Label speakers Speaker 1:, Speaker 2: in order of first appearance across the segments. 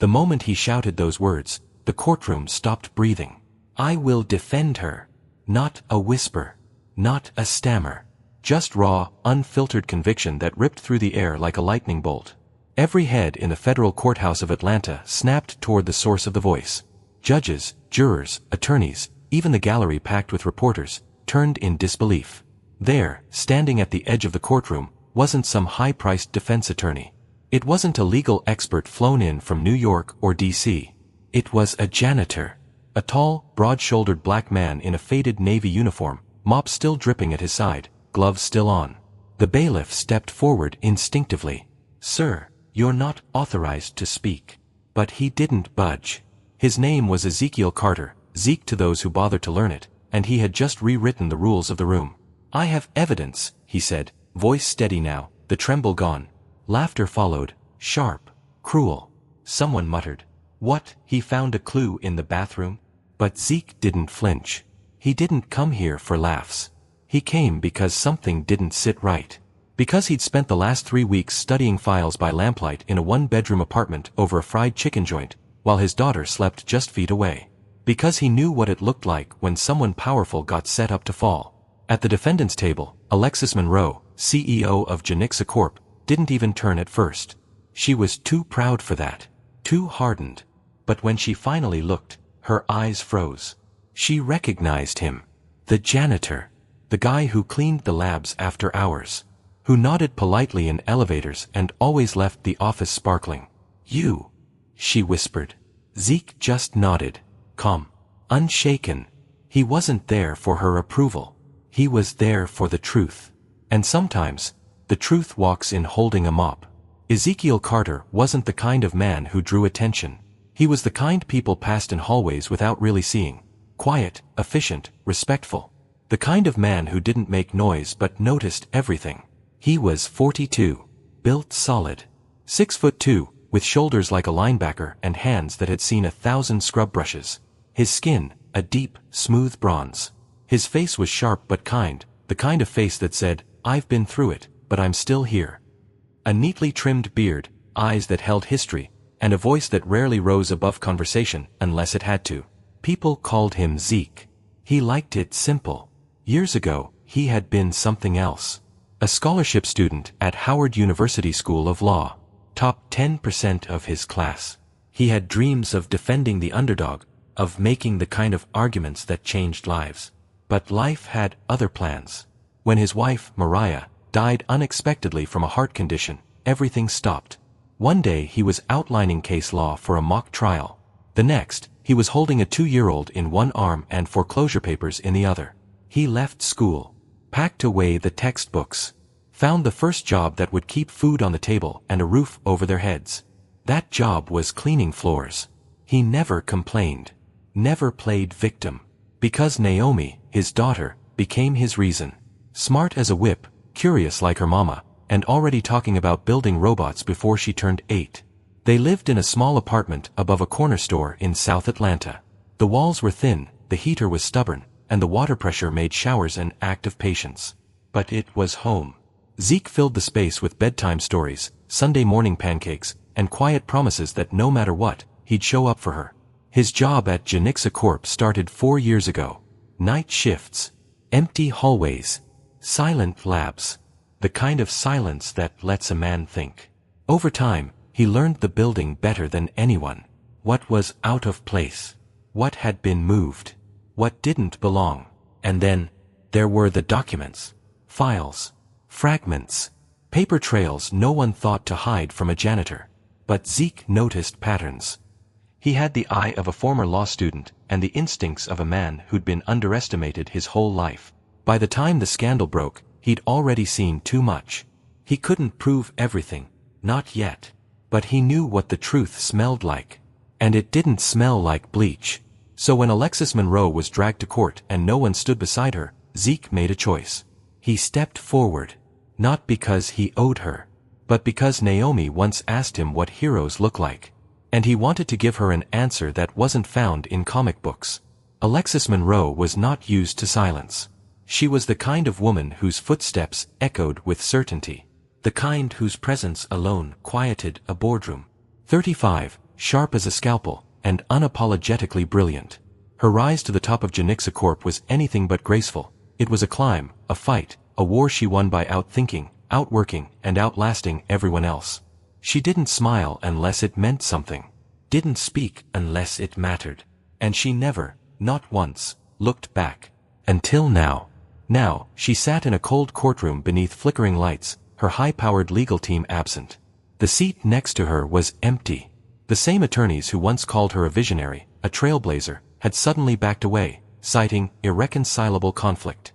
Speaker 1: The moment he shouted those words, the courtroom stopped breathing. "I will defend her." Not a whisper. Not a stammer. Just raw, unfiltered conviction that ripped through the air like a lightning bolt. Every head in the federal courthouse of Atlanta snapped toward the source of the voice. Judges, jurors, attorneys, even the gallery packed with reporters, turned in disbelief. There, standing at the edge of the courtroom, wasn't some high-priced defense attorney. It wasn't a legal expert flown in from New York or D.C. It was a janitor. A tall, broad-shouldered black man in a faded navy uniform, mop still dripping at his side, gloves still on. The bailiff stepped forward instinctively. "Sir, you're not authorized to speak." But he didn't budge. His name was Ezekiel Carter, Zeke to those who bothered to learn it, and he had just rewritten the rules of the room. "I have evidence," he said, voice steady now, the tremble gone. Laughter followed, sharp, cruel. Someone muttered, "What, he found a clue in the bathroom?" But Zeke didn't flinch. He didn't come here for laughs. He came because something didn't sit right. Because he'd spent the last 3 weeks studying files by lamplight in a one-bedroom apartment over a fried chicken joint, while his daughter slept just feet away. Because he knew what it looked like when someone powerful got set up to fall. At the defendant's table, Alexis Monroe, CEO of Janitor Corp., didn't even turn at first. She was too proud for that. Too hardened. But when she finally looked, her eyes froze. She recognized him. The janitor. The guy who cleaned the labs after hours. Who nodded politely in elevators and always left the office sparkling. "You," she whispered. Zeke just nodded. Calm. Unshaken. He wasn't there for her approval. He was there for the truth. And sometimes, the truth walks in holding a mop. Ezekiel Carter wasn't the kind of man who drew attention. He was the kind people passed in hallways without really seeing. Quiet, efficient, respectful. The kind of man who didn't make noise but noticed everything. He was 42. Built solid. 6'2", with shoulders like a linebacker and hands that had seen 1,000 scrub brushes. His skin, a deep, smooth bronze. His face was sharp but kind, the kind of face that said, "I've been through it, but I'm still here." A neatly trimmed beard, eyes that held history, and a voice that rarely rose above conversation unless it had to. People called him Zeke. He liked it simple. Years ago, he had been something else. A scholarship student at Howard University School of Law. Top 10% of his class. He had dreams of defending the underdog, of making the kind of arguments that changed lives. But life had other plans. When his wife, Mariah, died unexpectedly from a heart condition, everything stopped. One day he was outlining case law for a mock trial. The next, he was holding a 2-year-old in one arm and foreclosure papers in the other. He left school. Packed away the textbooks. Found the first job that would keep food on the table and a roof over their heads. That job was cleaning floors. He never complained. Never played victim. Because Naomi, his daughter, became his reason. Smart as a whip, curious like her mama, and already talking about building robots before she turned 8. They lived in a small apartment above a corner store in South Atlanta. The walls were thin, the heater was stubborn, and the water pressure made showers an act of patience. But it was home. Zeke filled the space with bedtime stories, Sunday morning pancakes, and quiet promises that no matter what, he'd show up for her. His job at Janitor Corp started 4 years ago. Night shifts. Empty hallways. Silent labs. The kind of silence that lets a man think. Over time, he learned the building better than anyone. What was out of place. What had been moved. What didn't belong. And then, there were the documents. Files. Fragments. Paper trails no one thought to hide from a janitor. But Zeke noticed patterns. He had the eye of a former law student and the instincts of a man who'd been underestimated his whole life. By the time the scandal broke, he'd already seen too much. He couldn't prove everything. Not yet. But he knew what the truth smelled like. And it didn't smell like bleach. So when Alexis Monroe was dragged to court and no one stood beside her, Zeke made a choice. He stepped forward. Not because he owed her. But because Naomi once asked him what heroes look like. And he wanted to give her an answer that wasn't found in comic books. Alexis Monroe was not used to silence. She was the kind of woman whose footsteps echoed with certainty. The kind whose presence alone quieted a boardroom. 35, sharp as a scalpel, and unapologetically brilliant. Her rise to the top of Janixa Corp was anything but graceful. It was a climb, a fight, a war she won by outthinking, outworking, and outlasting everyone else. She didn't smile unless it meant something. Didn't speak unless it mattered. And she never, not once, looked back. Until now. Now, she sat in a cold courtroom beneath flickering lights, her high-powered legal team absent. The seat next to her was empty. The same attorneys who once called her a visionary, a trailblazer, had suddenly backed away, citing irreconcilable conflict.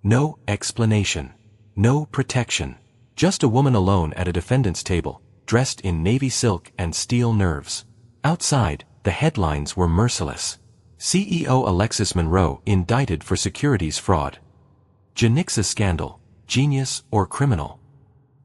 Speaker 1: No explanation. No protection. Just a woman alone at a defendant's table, dressed in navy silk and steel nerves. Outside, the headlines were merciless. CEO Alexis Monroe indicted for securities fraud. Janixa scandal, genius or criminal.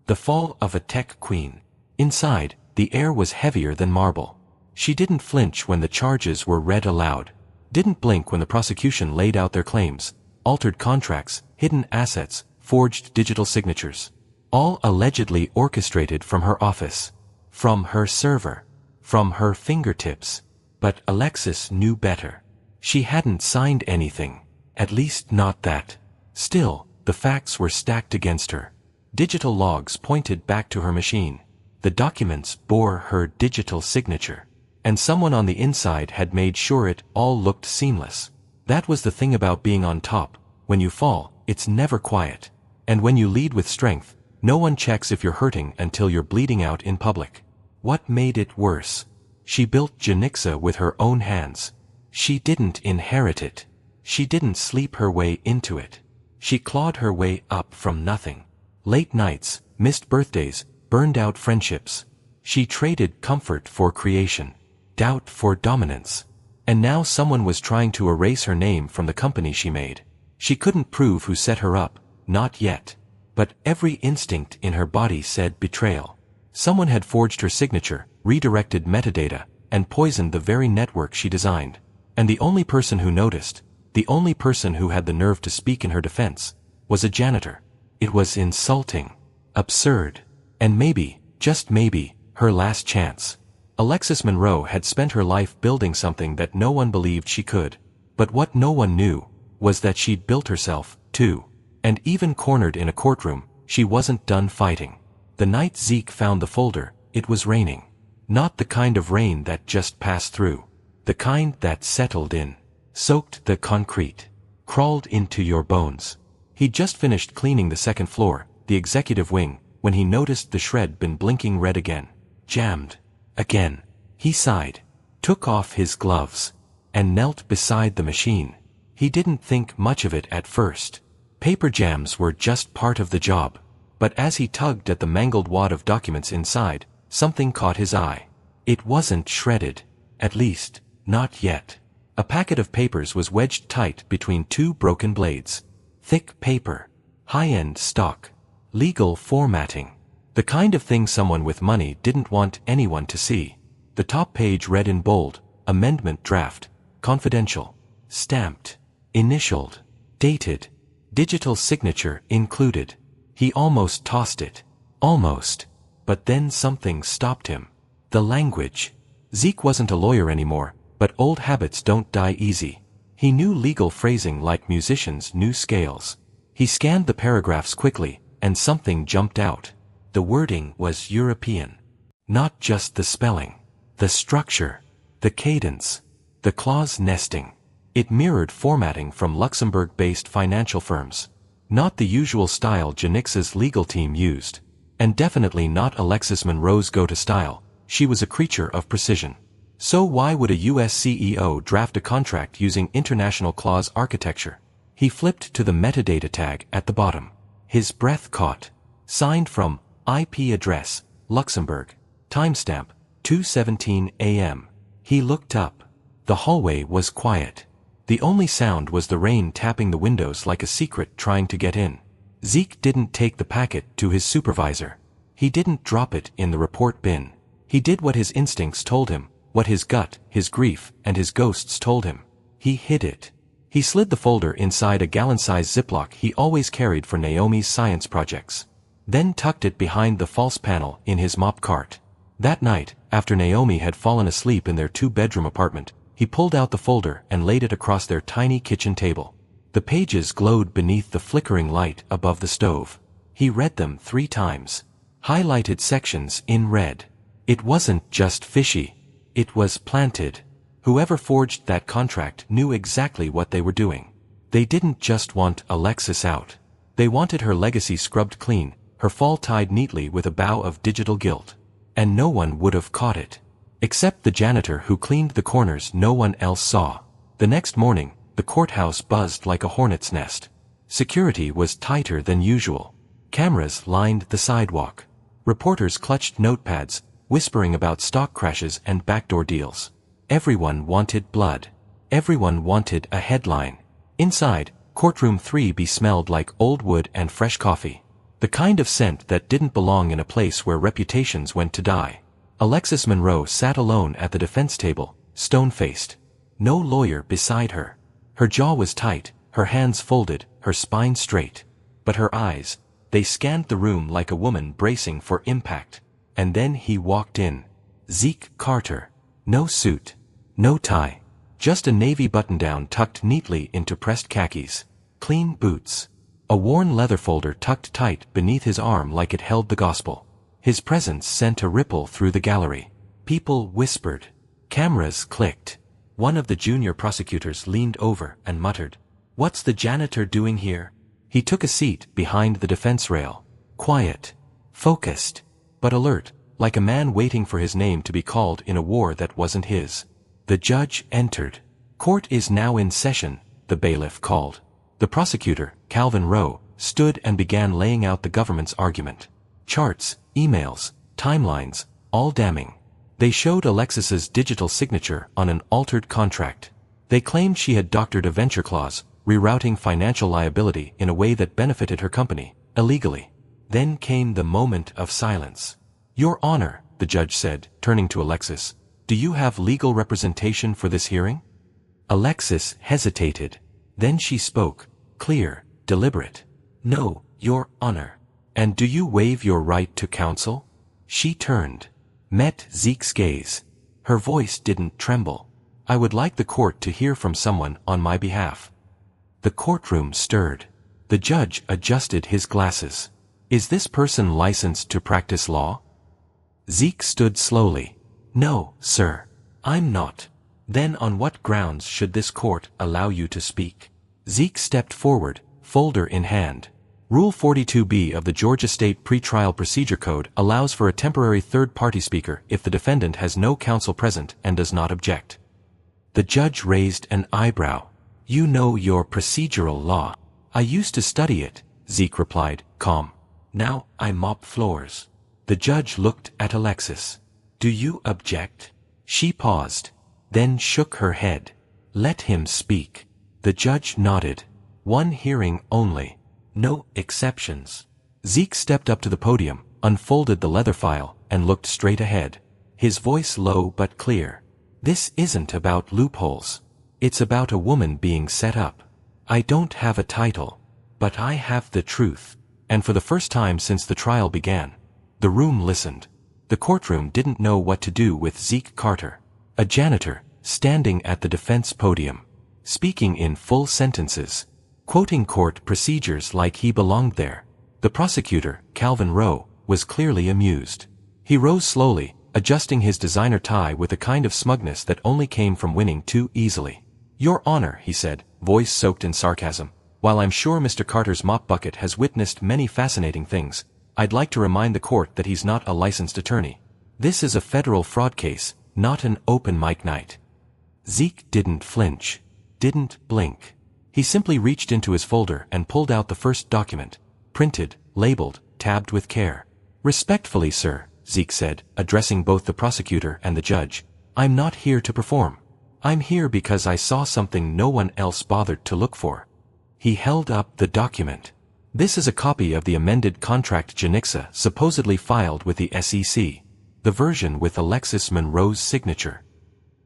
Speaker 1: The fall of a tech queen. Inside, the air was heavier than marble. She didn't flinch when the charges were read aloud. Didn't blink when the prosecution laid out their claims, altered contracts, hidden assets, forged digital signatures. All allegedly orchestrated from her office. From her server. From her fingertips. But Alexis knew better. She hadn't signed anything. At least not that. Still, the facts were stacked against her. Digital logs pointed back to her machine. The documents bore her digital signature. And someone on the inside had made sure it all looked seamless. That was the thing about being on top. When you fall, it's never quiet. And when you lead with strength, no one checks if you're hurting until you're bleeding out in public. What made it worse? She built Janixa with her own hands. She didn't inherit it. She didn't sleep her way into it. She clawed her way up from nothing. Late nights, missed birthdays, burned out friendships. She traded comfort for creation, doubt for dominance. And now someone was trying to erase her name from the company she made. She couldn't prove who set her up, not yet. But every instinct in her body said betrayal. Someone had forged her signature, redirected metadata, and poisoned the very network she designed. And the only person who noticed, the only person who had the nerve to speak in her defense, was a janitor. It was insulting, absurd, and maybe, just maybe, her last chance. Alexis Monroe had spent her life building something that no one believed she could. But what no one knew was that she'd built herself, too. And even cornered in a courtroom, she wasn't done fighting. The night Zeke found the folder, it was raining. Not the kind of rain that just passed through. The kind that settled in, soaked the concrete, crawled into your bones. He'd just finished cleaning the second floor, the executive wing, when he noticed the shred been blinking red again. Jammed. Again. He sighed, took off his gloves, and knelt beside the machine. He didn't think much of it at first. Paper jams were just part of the job. But as he tugged at the mangled wad of documents inside, something caught his eye. It wasn't shredded. At least, not yet. A packet of papers was wedged tight between two broken blades. Thick paper. High-end stock. Legal formatting. The kind of thing someone with money didn't want anyone to see. The top page read in bold, amendment draft, confidential, stamped, initialed, dated, digital signature included. He almost tossed it. Almost. But then something stopped him. The language. Zeke wasn't a lawyer anymore, but old habits don't die easy. He knew legal phrasing like musicians knew scales. He scanned the paragraphs quickly, and something jumped out. The wording was European. Not just the spelling. The structure. The cadence. The clause nesting. It mirrored formatting from Luxembourg-based financial firms. Not the usual style Janix's legal team used. And definitely not Alexis Monroe's go-to style. She was a creature of precision. So why would a US CEO draft a contract using international clause architecture? He flipped to the metadata tag at the bottom. His breath caught. Signed from IP address, Luxembourg. Timestamp, 2:17 a.m. He looked up. The hallway was quiet. The only sound was the rain tapping the windows like a secret trying to get in. Zeke didn't take the packet to his supervisor. He didn't drop it in the report bin. He did what his instincts told him, what his gut, his grief, and his ghosts told him. He hid it. He slid the folder inside a gallon-sized Ziploc he always carried for Naomi's science projects. Then tucked it behind the false panel in his mop cart. That night, after Naomi had fallen asleep in their two-bedroom apartment, he pulled out the folder and laid it across their tiny kitchen table. The pages glowed beneath the flickering light above the stove. He read them 3 times. Highlighted sections in red. It wasn't just fishy. It was planted. Whoever forged that contract knew exactly what they were doing. They didn't just want Alexis out. They wanted her legacy scrubbed clean, her fall tied neatly with a bow of digital guilt. And no one would have caught it. Except the janitor who cleaned the corners no one else saw. The next morning, the courthouse buzzed like a hornet's nest. Security was tighter than usual. Cameras lined the sidewalk. Reporters clutched notepads, whispering about stock crashes and backdoor deals. Everyone wanted blood. Everyone wanted a headline. Inside, courtroom 3B smelled like old wood and fresh coffee. The kind of scent that didn't belong in a place where reputations went to die. Alexis Monroe sat alone at the defense table, stone-faced. No lawyer beside her. Her jaw was tight, her hands folded, her spine straight. But her eyes, they scanned the room like a woman bracing for impact. And then he walked in. Zeke Carter. No suit. No tie. Just a navy button-down tucked neatly into pressed khakis. Clean boots. A worn leather folder tucked tight beneath his arm like it held the gospel. His presence sent a ripple through the gallery. People whispered. Cameras clicked. One of the junior prosecutors leaned over and muttered, "What's the janitor doing here?" He took a seat behind the defense rail. Quiet. Focused. But alert, like a man waiting for his name to be called in a war that wasn't his. The judge entered. "Court is now in session," the bailiff called. The prosecutor, Calvin Rowe, stood and began laying out the government's argument. Charts, emails, timelines, all damning. They showed Alexis's digital signature on an altered contract. They claimed she had doctored a venture clause, rerouting financial liability in a way that benefited her company, illegally. Then came the moment of silence. "Your Honor," the judge said, turning to Alexis, "do you have legal representation for this hearing?" Alexis hesitated. Then she spoke, clear, deliberate. "No, Your Honor." "And do you waive your right to counsel?" She turned, met Zeke's gaze. Her voice didn't tremble. "I would like the court to hear from someone on my behalf." The courtroom stirred. The judge adjusted his glasses. "Is this person licensed to practice law?" Zeke stood slowly. "No, sir. I'm not." "Then on what grounds should this court allow you to speak?" Zeke stepped forward, folder in hand. Rule 42B of the Georgia State Pretrial Procedure Code allows for a temporary third-party speaker if the defendant has no counsel present and does not object. The judge raised an eyebrow. "You know your procedural law." "I used to study it," Zeke replied, calm. "Now I mop floors." The judge looked at Alexis. "Do you object?" She paused, then shook her head. "Let him speak." The judge nodded. "One hearing only. No exceptions." Zeke stepped up to the podium, unfolded the leather file, and looked straight ahead. His voice low but clear. "This isn't about loopholes. It's about a woman being set up. I don't have a title. But I have the truth." And for the first time since the trial began, the room listened. The courtroom didn't know what to do with Zeke Carter. A janitor, standing at the defense podium. Speaking in full sentences. Quoting court procedures like he belonged there. The prosecutor, Calvin Rowe, was clearly amused. He rose slowly, adjusting his designer tie with a kind of smugness that only came from winning too easily. "Your Honor," he said, voice soaked in sarcasm, "while I'm sure Mr. Carter's mop bucket has witnessed many fascinating things, I'd like to remind the court that he's not a licensed attorney. This is a federal fraud case, not an open mic night." Zeke didn't flinch. Didn't blink. He simply reached into his folder and pulled out the first document. Printed, labeled, tabbed with care. "Respectfully, sir," Zeke said, addressing both the prosecutor and the judge, "I'm not here to perform. I'm here because I saw something no one else bothered to look for." He held up the document. "This is a copy of the amended contract Janixa supposedly filed with the SEC. The version with Alexis Monroe's signature."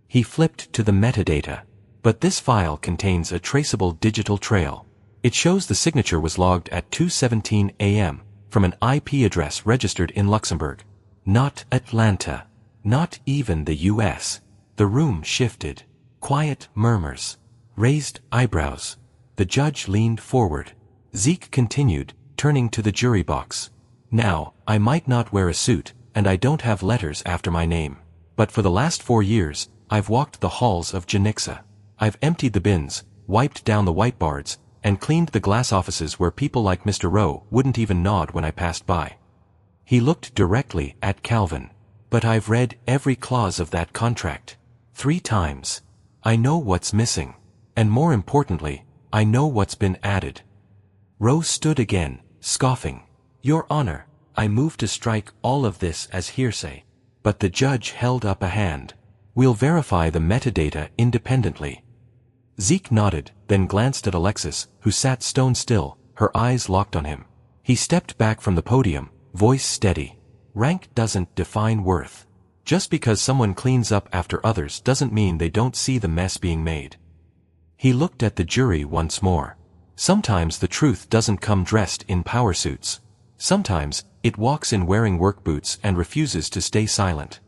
Speaker 1: He flipped to the metadata. But this file contains a traceable digital trail. It shows the signature was logged at 2:17 a.m. from an IP address registered in Luxembourg. Not Atlanta. Not even the U.S. The room shifted. Quiet murmurs. Raised eyebrows. The judge leaned forward. Zeke continued, turning to the jury box. Now, I might not wear a suit, and I don't have letters after my name. But for the last 4 years, I've walked the halls of Janixa. I've emptied the bins, wiped down the whiteboards, and cleaned the glass offices where people like Mr. Rowe wouldn't even nod when I passed by. He looked directly at Calvin. But I've read every clause of that contract. 3 times. I know what's missing. And more importantly, I know what's been added. Rowe stood again, scoffing. Your Honor, I move to strike all of this as hearsay. But the judge held up a hand. We'll verify the metadata independently. Zeke nodded, then glanced at Alexis, who sat stone still, her eyes locked on him. He stepped back from the podium, voice steady. Rank doesn't define worth. Just because someone cleans up after others doesn't mean they don't see the mess being made. He looked at the jury once more. Sometimes the truth doesn't come dressed in power suits. Sometimes, it walks in wearing work boots and refuses to stay silent.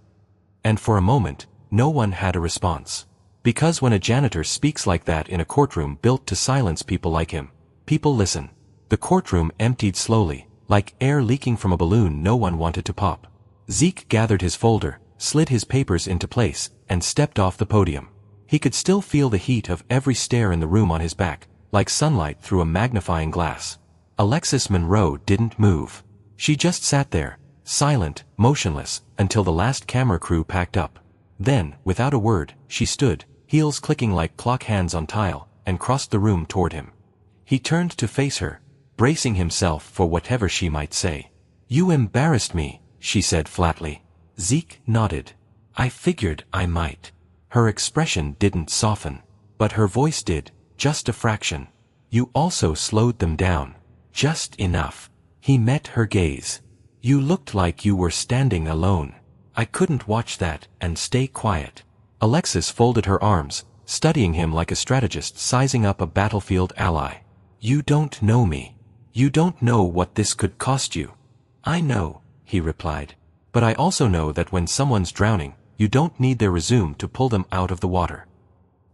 Speaker 1: And for a moment, no one had a response. Because when a janitor speaks like that in a courtroom built to silence people like him, people listen. The courtroom emptied slowly, like air leaking from a balloon no one wanted to pop. Zeke gathered his folder, slid his papers into place, and stepped off the podium. He could still feel the heat of every stare in the room on his back, like sunlight through a magnifying glass. Alexis Monroe didn't move. She just sat there, silent, motionless, until the last camera crew packed up. Then, without a word, she stood, heels clicking like clock hands on tile, and crossed the room toward him. He turned to face her, bracing himself for whatever she might say. You embarrassed me, she said flatly. Zeke nodded. I figured I might. Her expression didn't soften, but her voice did, just a fraction. You also slowed them down. Just enough. He met her gaze. You looked like you were standing alone. I couldn't watch that and stay quiet. Alexis folded her arms, studying him like a strategist sizing up a battlefield ally. You don't know me. You don't know what this could cost you. I know, he replied. But I also know that when someone's drowning, you don't need their resume to pull them out of the water.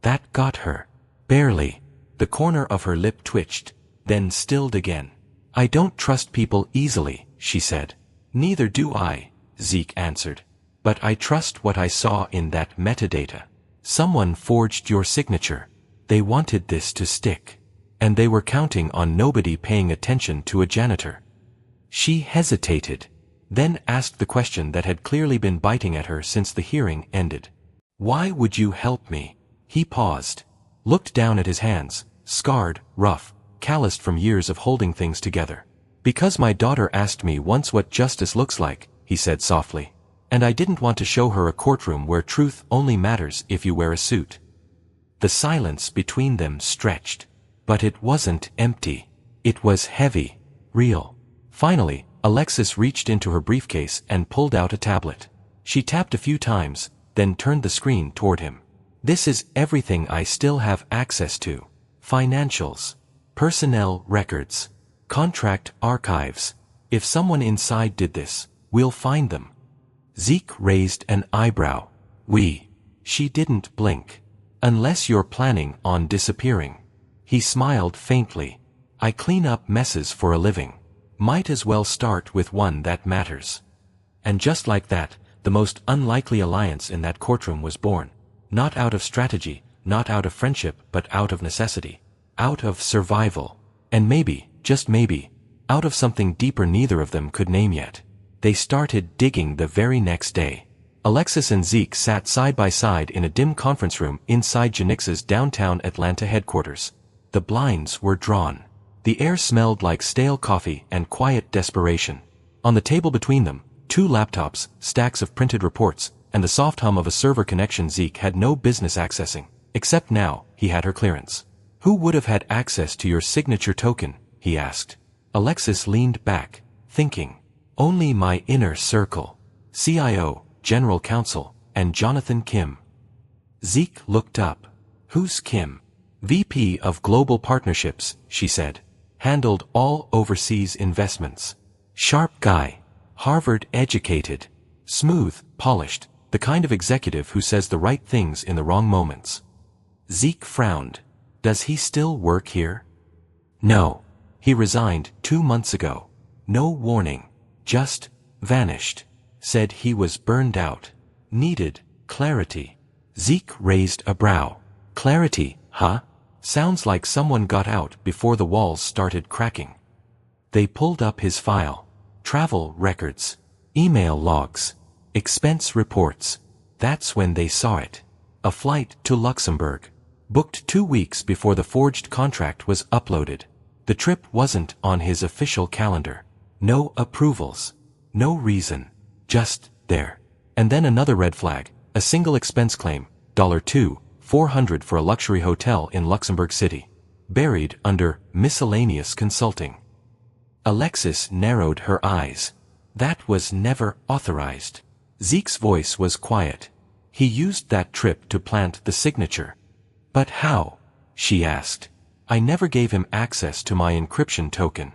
Speaker 1: That got her. Barely. The corner of her lip twitched, then stilled again. I don't trust people easily, she said. Neither do I, Zeke answered. But I trust what I saw in that metadata. Someone forged your signature. They wanted this to stick. And they were counting on nobody paying attention to a janitor. She hesitated, then asked the question that had clearly been biting at her since the hearing ended. Why would you help me? He paused, looked down at his hands, scarred, rough, calloused from years of holding things together. Because my daughter asked me once what justice looks like, he said softly. And I didn't want to show her a courtroom where truth only matters if you wear a suit. The silence between them stretched. But it wasn't empty. It was heavy, real. Finally, Alexis reached into her briefcase and pulled out a tablet. She tapped a few times, then turned the screen toward him. This is everything I still have access to. Financials. Personnel records. Contract archives. If someone inside did this, we'll find them. Zeke raised an eyebrow. We. She didn't blink. Unless you're planning on disappearing. He smiled faintly. I clean up messes for a living. Might as well start with one that matters. And just like that, the most unlikely alliance in that courtroom was born. Not out of strategy, not out of friendship, but out of necessity. Out of survival. And maybe, just maybe, out of something deeper neither of them could name yet. They started digging the very next day. Alexis and Zeke sat side by side in a dim conference room inside Janix's downtown Atlanta headquarters. The blinds were drawn. The air smelled like stale coffee and quiet desperation. On the table between them, 2 laptops, stacks of printed reports, and the soft hum of a server connection Zeke had no business accessing. Except now, he had her clearance. Who would have had access to your signature token? He asked. Alexis leaned back, thinking. Only my inner circle. CIO, General Counsel, and Jonathan Kim. Zeke looked up. Who's Kim? VP of Global Partnerships, she said. Handled all overseas investments. Sharp guy. Harvard educated. Smooth, polished, the kind of executive who says the right things in the wrong moments. Zeke frowned. Does he still work here? No. He resigned 2 months ago. No warning. Just vanished. Said he was burned out. Needed clarity. Zeke raised a brow. Clarity, huh? Sounds like someone got out before the walls started cracking. They pulled up his file. Travel records. Email logs. Expense reports. That's when they saw it. A flight to Luxembourg. Booked 2 weeks before the forged contract was uploaded. The trip wasn't on his official calendar. No approvals. No reason. Just there. And then another red flag. A single expense claim. $2,400 for a luxury hotel in Luxembourg City. Buried under miscellaneous consulting. Alexis narrowed her eyes. That was never authorized. Zeke's voice was quiet. He used that trip to plant the signature. But how? She asked. I never gave him access to my encryption token.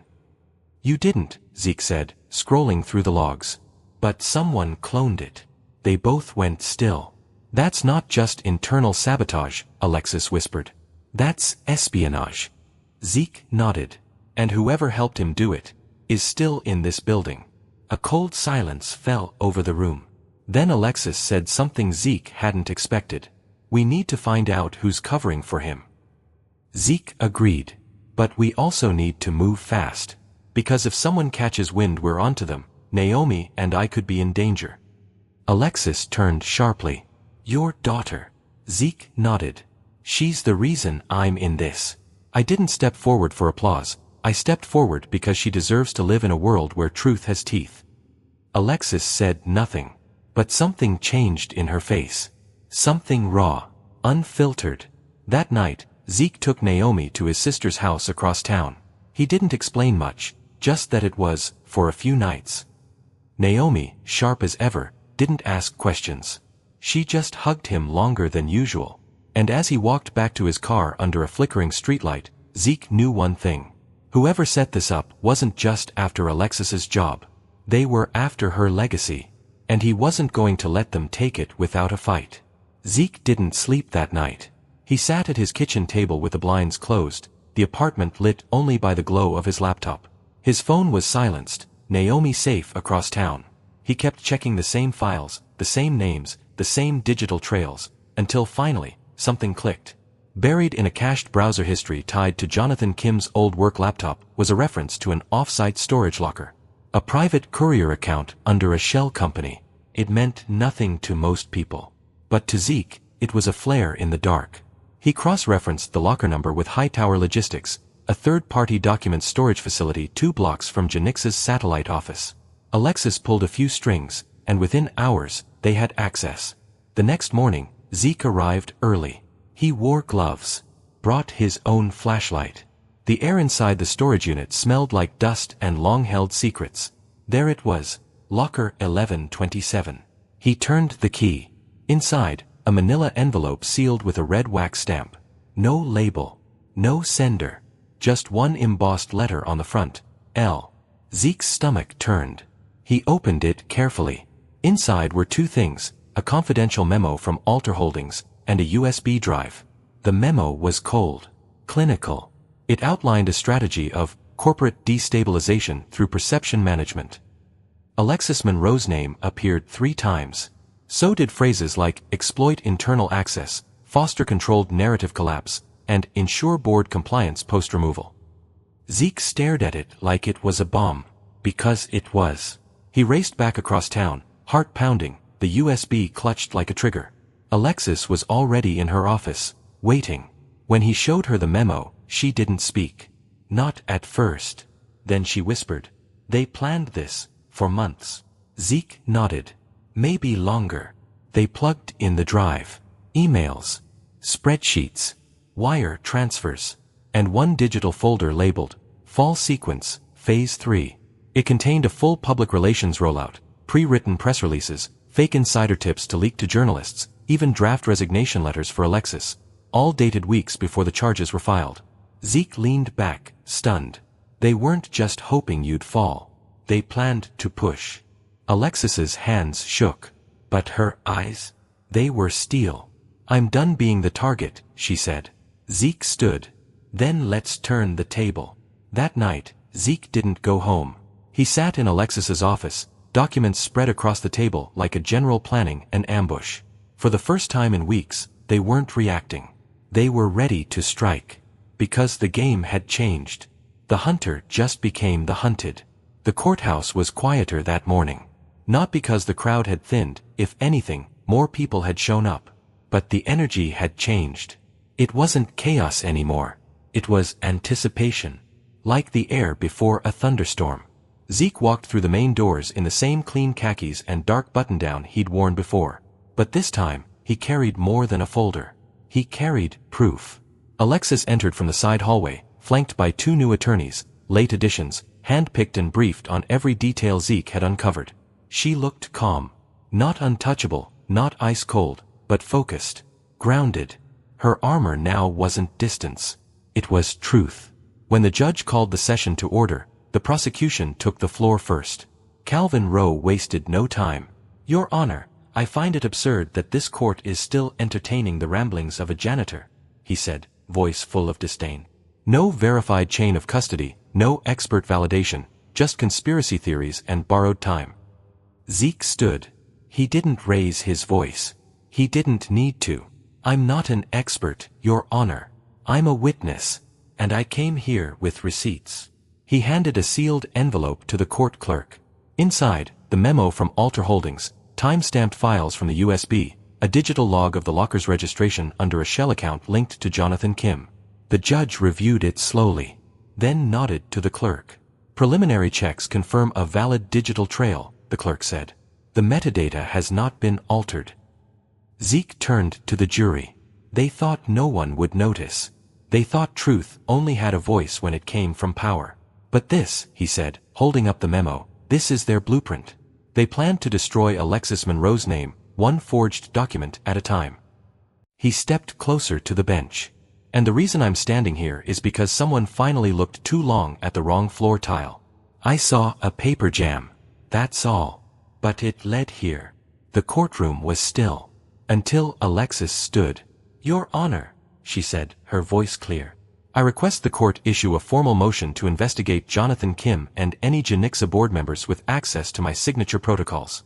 Speaker 1: You didn't, Zeke said, scrolling through the logs. But someone cloned it. They both went still. That's not just internal sabotage, Alexis whispered. That's espionage. Zeke nodded. And whoever helped him do it is still in this building. A cold silence fell over the room. Then Alexis said something Zeke hadn't expected. We need to find out who's covering for him. Zeke agreed. But we also need to move fast. Because if someone catches wind we're onto them, Naomi and I could be in danger. Alexis turned sharply. Your daughter. Zeke nodded. She's the reason I'm in this. I didn't step forward for applause. I stepped forward because she deserves to live in a world where truth has teeth. Alexis said nothing. But something changed in her face. Something raw. Unfiltered. That night, Zeke took Naomi to his sister's house across town. He didn't explain much, just that it was, for a few nights. Naomi, sharp as ever, didn't ask questions. She just hugged him longer than usual. And as he walked back to his car under a flickering streetlight, Zeke knew one thing. Whoever set this up wasn't just after Alexis's job. They were after her legacy. And he wasn't going to let them take it without a fight. Zeke didn't sleep that night. He sat at his kitchen table with the blinds closed, the apartment lit only by the glow of his laptop. His phone was silenced, Naomi safe across town. He kept checking the same files, the same names, the same digital trails, until finally, something clicked. Buried in a cached browser history tied to Jonathan Kim's old work laptop was a reference to an off-site storage locker. A private courier account under a shell company. It meant nothing to most people. But to Zeke, it was a flare in the dark. He cross-referenced the locker number with Hightower Logistics, a third-party document storage facility 2 blocks from Janix's satellite office. Alexis pulled a few strings, and within hours, they had access. The next morning, Zeke arrived early. He wore gloves. Brought his own flashlight. The air inside the storage unit smelled like dust and long-held secrets. There it was, Locker 1127. He turned the key. Inside, a manila envelope sealed with a red wax stamp. No label. No sender. Just one embossed letter on the front. L. Zeke's stomach turned. He opened it carefully. Inside were 2 things, a confidential memo from Alter Holdings, and a USB drive. The memo was cold. Clinical. It outlined a strategy of corporate destabilization through perception management. Alexis Monroe's name appeared 3 times. So did phrases like exploit internal access, foster controlled narrative collapse, and ensure board compliance post-removal. Zeke stared at it like it was a bomb, because it was. He raced back across town, heart pounding, the USB clutched like a trigger. Alexis was already in her office, waiting. When he showed her the memo, she didn't speak. Not at first. Then she whispered, "They planned this, for months." Zeke nodded. Maybe longer. They plugged in the drive. Emails. Spreadsheets. Wire transfers. And one digital folder labeled, Fall Sequence, Phase 3. It contained a full public relations rollout, pre-written press releases, fake insider tips to leak to journalists, even draft resignation letters for Alexis, all dated weeks before the charges were filed. Zeke leaned back, stunned. They weren't just hoping you'd fall. They planned to push. Alexis's hands shook. But her eyes? They were steel. "I'm done being the target," she said. Zeke stood. "Then let's turn the table." That night, Zeke didn't go home. He sat in Alexis's office, documents spread across the table like a general planning an ambush. For the first time in weeks, they weren't reacting. They were ready to strike. Because the game had changed. The hunter just became the hunted. The courthouse was quieter that morning. Not because the crowd had thinned, if anything, more people had shown up. But the energy had changed. It wasn't chaos anymore. It was anticipation. Like the air before a thunderstorm. Zeke walked through the main doors in the same clean khakis and dark button-down he'd worn before. But this time, he carried more than a folder. He carried proof. Alexis entered from the side hallway, flanked by 2 new attorneys, late additions, hand-picked and briefed on every detail Zeke had uncovered. She looked calm. Not untouchable, not ice-cold, but focused. Grounded. Her armor now wasn't distance. It was truth. When the judge called the session to order, the prosecution took the floor first. Calvin Rowe wasted no time. "Your Honor, I find it absurd that this court is still entertaining the ramblings of a janitor," he said, voice full of disdain. "No verified chain of custody, no expert validation, just conspiracy theories and borrowed time." Zeke stood. He didn't raise his voice. He didn't need to. "I'm not an expert, Your Honor. I'm a witness. And I came here with receipts." He handed a sealed envelope to the court clerk. Inside, the memo from Alter Holdings, time-stamped files from the USB, a digital log of the locker's registration under a shell account linked to Jonathan Kim. The judge reviewed it slowly. Then nodded to the clerk. "Preliminary checks confirm a valid digital trail," the clerk said. "The metadata has not been altered." Zeke turned to the jury. They thought no one would notice. They thought truth only had a voice when it came from power. "But this," he said, holding up the memo, "this is their blueprint. They planned to destroy Alexis Monroe's name, one forged document at a time." He stepped closer to the bench. "And the reason I'm standing here is because someone finally looked too long at the wrong floor tile. I saw a paper jam. That's all. But it led here." The courtroom was still. Until Alexis stood. "Your Honor," she said, her voice clear. "I request the court issue a formal motion to investigate Jonathan Kim and any Janixa board members with access to my signature protocols."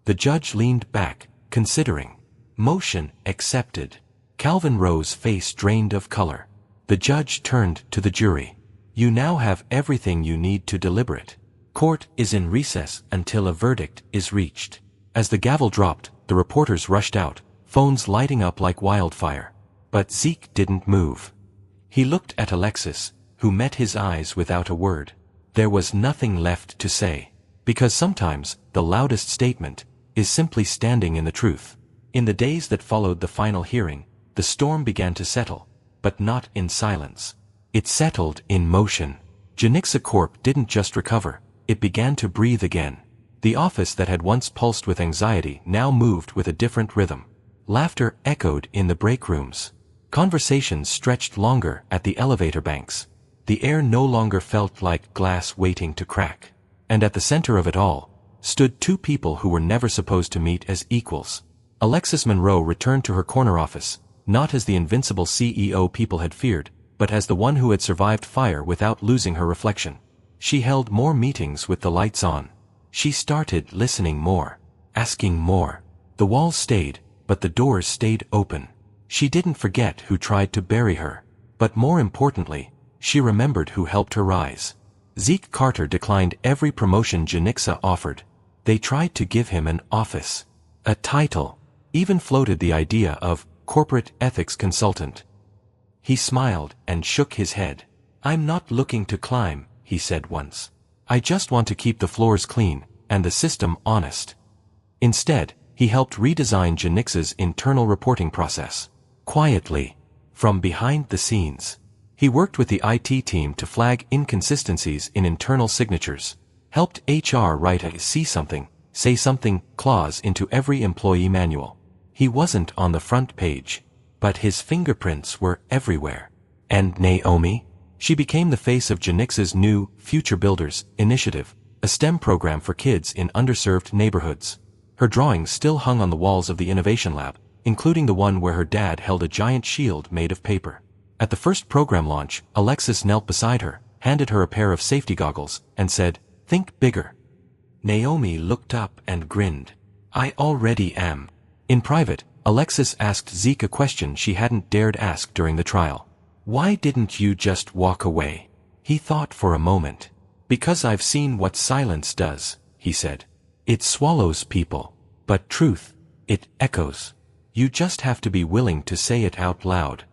Speaker 1: The judge leaned back, considering. Motion accepted. Calvin Rowe's face drained of color. The judge turned to the jury. "You now have everything you need to deliberate. Court is in recess until a verdict is reached." As the gavel dropped, the reporters rushed out, phones lighting up like wildfire. But Zeke didn't move. He looked at Alexis, who met his eyes without a word. There was nothing left to say. Because sometimes, the loudest statement is simply standing in the truth. In the days that followed the final hearing, the storm began to settle, but not in silence. It settled in motion. Janixa Corp didn't just recover, it began to breathe again. The office that had once pulsed with anxiety now moved with a different rhythm. Laughter echoed in the break rooms. Conversations stretched longer at the elevator banks. The air no longer felt like glass waiting to crack. And at the center of it all, stood 2 people who were never supposed to meet as equals. Alexis Monroe returned to her corner office, not as the invincible CEO people had feared, but as the one who had survived fire without losing her reflection. She held more meetings with the lights on. She started listening more, asking more. The walls stayed, but the doors stayed open. She didn't forget who tried to bury her. But more importantly, she remembered who helped her rise. Zeke Carter declined every promotion Janixa offered. They tried to give him an office, a title, even floated the idea of corporate ethics consultant. He smiled and shook his head. "I'm not looking to climb," he said once. "I just want to keep the floors clean, and the system honest." Instead, he helped redesign Janixa's internal reporting process. Quietly, from behind the scenes. He worked with the IT team to flag inconsistencies in internal signatures, helped HR write a "see something, say something" clause into every employee manual. He wasn't on the front page, but his fingerprints were everywhere. And Naomi? She became the face of Janixa's new Future Builders initiative, a a STEM program for kids in underserved neighborhoods. Her drawings still hung on the walls of the innovation lab, including the one where her dad held a giant shield made of paper. At the first program launch, Alexis knelt beside her, handed her a pair of safety goggles, and said, "Think bigger." Naomi looked up and grinned. "I already am." In private, Alexis asked Zeke a question she hadn't dared ask during the trial. "Why didn't you just walk away?" He thought for a moment. "Because I've seen what silence does," he said. "It swallows people. But truth, it echoes. You just have to be willing to say it out loud."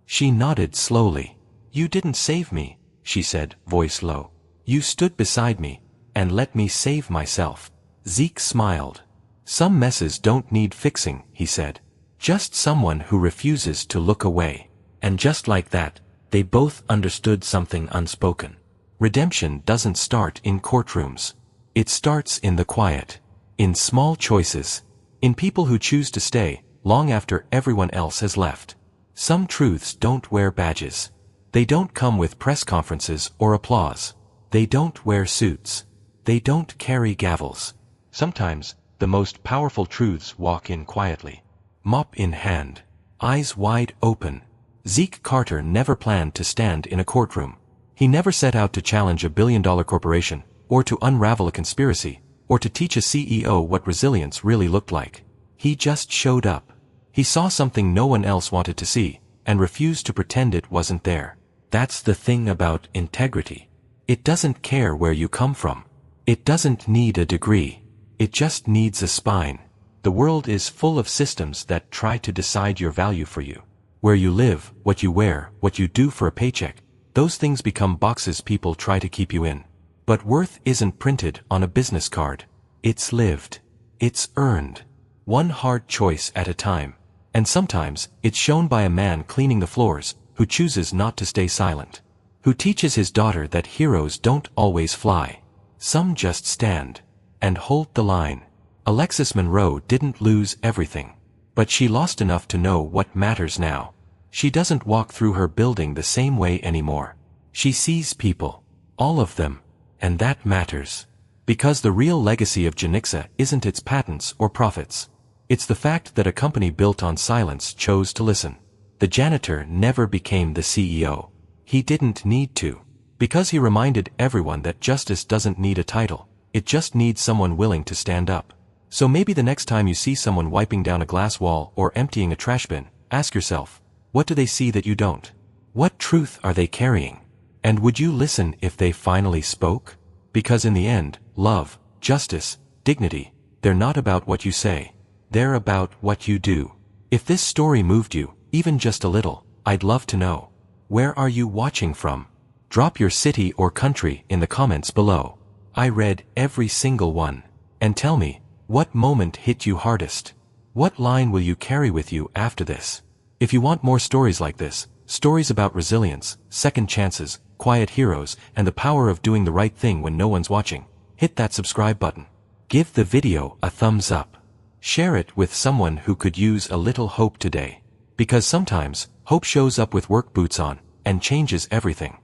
Speaker 1: She nodded slowly. "You didn't save me," she said, voice low. "You stood beside me, and let me save myself." Zeke smiled. "Some messes don't need fixing," he said. "Just someone who refuses to look away." And just like that, they both understood something unspoken. Redemption doesn't start in courtrooms. It starts in the quiet. In small choices. In people who choose to stay, long after everyone else has left. Some truths don't wear badges. They don't come with press conferences or applause. They don't wear suits. They don't carry gavels. Sometimes, the most powerful truths walk in quietly. Mop in hand. Eyes wide open. Zeke Carter never planned to stand in a courtroom. He never set out to challenge a billion-dollar corporation, or to unravel a conspiracy, or to teach a CEO what resilience really looked like. He just showed up. He saw something no one else wanted to see, and refused to pretend it wasn't there. That's the thing about integrity. It doesn't care where you come from. It doesn't need a degree. It just needs a spine. The world is full of systems that try to decide your value for you. Where you live, what you wear, what you do for a paycheck, those things become boxes people try to keep you in. But worth isn't printed on a business card. It's lived. It's earned. One hard choice at a time. And sometimes, it's shown by a man cleaning the floors, who chooses not to stay silent. Who teaches his daughter that heroes don't always fly. Some just stand. And hold the line. Alexis Monroe didn't lose everything. But she lost enough to know what matters now. She doesn't walk through her building the same way anymore. She sees people. All of them. And that matters. Because the real legacy of Janitor isn't its patents or profits. It's the fact that a company built on silence chose to listen. The janitor never became the CEO. He didn't need to. Because he reminded everyone that justice doesn't need a title. It just needs someone willing to stand up. So maybe the next time you see someone wiping down a glass wall or emptying a trash bin, ask yourself, what do they see that you don't? What truth are they carrying? And would you listen if they finally spoke? Because in the end, love, justice, dignity, they're not about what you say. They're about what you do. If this story moved you, even just a little, I'd love to know. Where are you watching from? Drop your city or country in the comments below. I read every single one. And tell me, what moment hit you hardest? What line will you carry with you after this? If you want more stories like this, stories about resilience, second chances, quiet heroes, and the power of doing the right thing when no one's watching, hit that subscribe button. Give the video a thumbs up. Share it with someone who could use a little hope today. Because sometimes, hope shows up with work boots on, and changes everything.